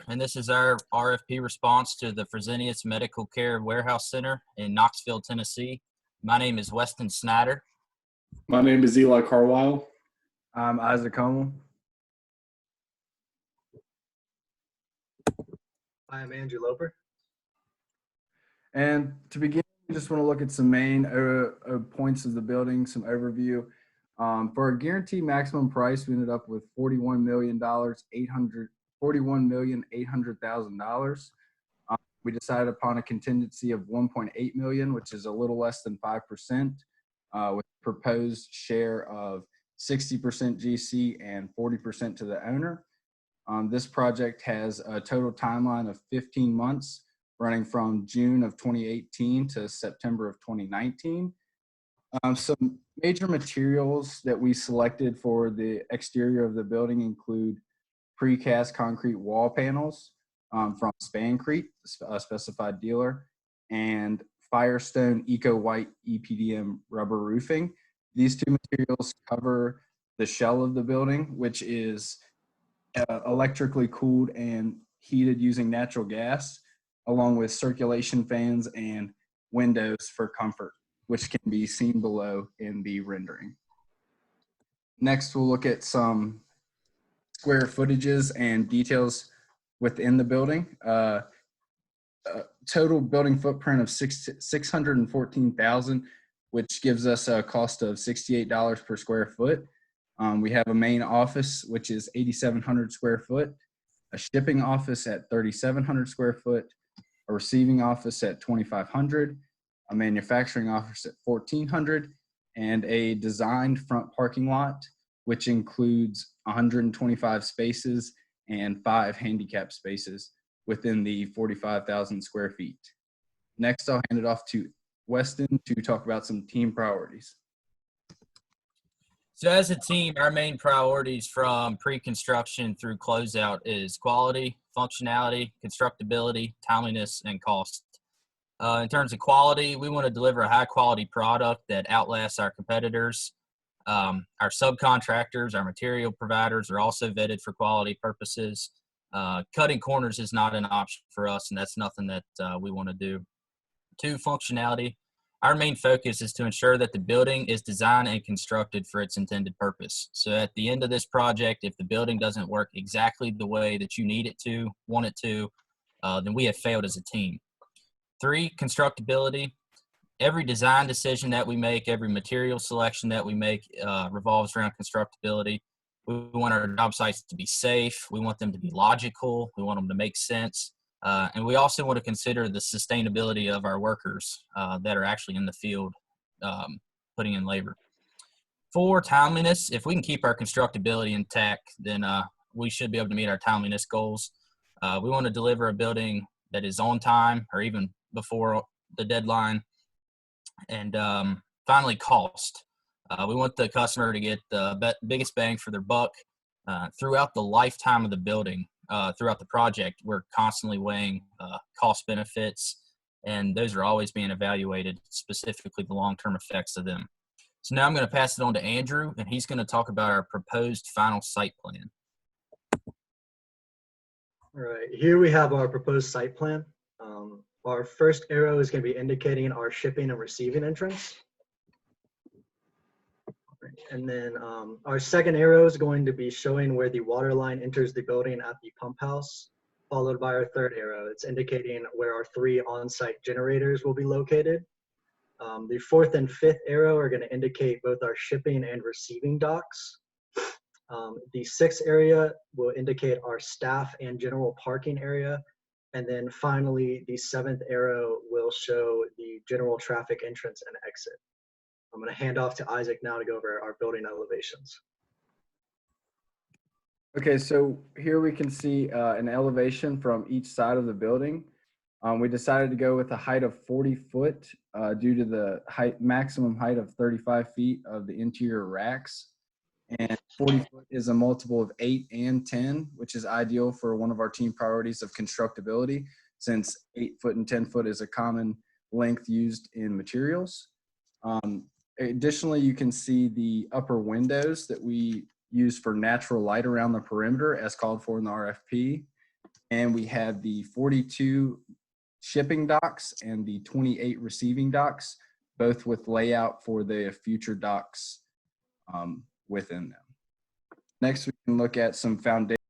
and this is our RFP response to the Fresenius Medical Care Warehouse Center in Knoxville, Tennessee. My name is Weston Snyder. My name is Eli Carlisle. I'm Isaac Hummel. I am Andrew Loper. And to begin, we just want to look at some main points of the building, some overview. For our guaranteed maximum price, we ended up with $41,800,000. We decided upon a contingency of $1.8 million, which is a little less than 5%, with a proposed share of 60% GC and 40% to the owner. This project has a total timeline of 15 months, running from June of 2018 to September of 2019. Some major materials that we selected for the exterior of the building include precast concrete wall panels from Spancrete, a specified dealer, and Firestone Eco White EPDM rubber roofing. These two materials cover the shell of the building, which is electrically cooled and heated using natural gas, along with circulation fans and windows for comfort, which can be seen below in the rendering. Next, we'll look at some square footages and details within the building. Total building footprint of 614,000, which gives us a cost of $68 per square foot. We have a main office, which is 8,700 square foot, a shipping office at 3,700 square foot, a receiving office at 2,500, a manufacturing office at 1,400, and a designed front parking lot, which includes 125 spaces and 5 handicap spaces within the 45,000 square feet. Next, I'll hand it off to Weston to talk about some team priorities. So as a team, our main priorities from pre-construction through closeout is quality, functionality, constructability, timeliness, and cost. In terms of quality, we want to deliver a high-quality product that outlasts our competitors. Our subcontractors, our material providers are also vetted for quality purposes. Cutting corners is not an option for us, and that's nothing that we want to do. 2, functionality. Our main focus is to ensure that the building is designed and constructed for its intended purpose. So at the end of this project, if the building doesn't work exactly the way that you need it to, want it to, then we have failed as a team. 3, constructability. Every design decision that we make, every material selection that we make revolves around constructability. We want our job sites to be safe. We want them to be logical. We want them to make sense. And we also want to consider the sustainability of our workers that are actually in the field putting in labor. 4, timeliness. If we can keep our constructability intact, then we should be able to meet our timeliness goals. We want to deliver a building that is on time or even before the deadline. And finally, cost. We want the customer to get the biggest bang for their buck throughout the lifetime of the building. Throughout the project, we're constantly weighing cost benefits, and those are always being evaluated, specifically the long-term effects of them. So now I'm going to pass it on to Andrew, and he's going to talk about our proposed final site plan. All right, here we have our proposed site plan. Our first arrow is going to be indicating our shipping and receiving entrance. And then our second arrow is going to be showing where the water line enters the building at the pump house, followed by our third arrow. It's indicating where our 3 on-site generators will be located. The fourth and fifth arrow are going to indicate both our shipping and receiving docks. The sixth area will indicate our staff and general parking area. And then finally, the seventh arrow will show the general traffic entrance and exit. I'm going to hand off to Isaac now to go over our building elevations. Okay, so here we can see an elevation from each side of the building. We decided to go with a height of 40 foot due to the maximum height of 35 feet of the interior racks. And 40 foot is a multiple of 8 and 10, which is ideal for one of our team priorities of constructability, since 8 foot and 10 foot is a common length used in materials. Additionally, you can see the upper windows that we use for natural light around the perimeter as called for in the RFP. And we have the 42 shipping docks and the 28 receiving docks, both with layout for the future docks within them. Next, we can look at some foundation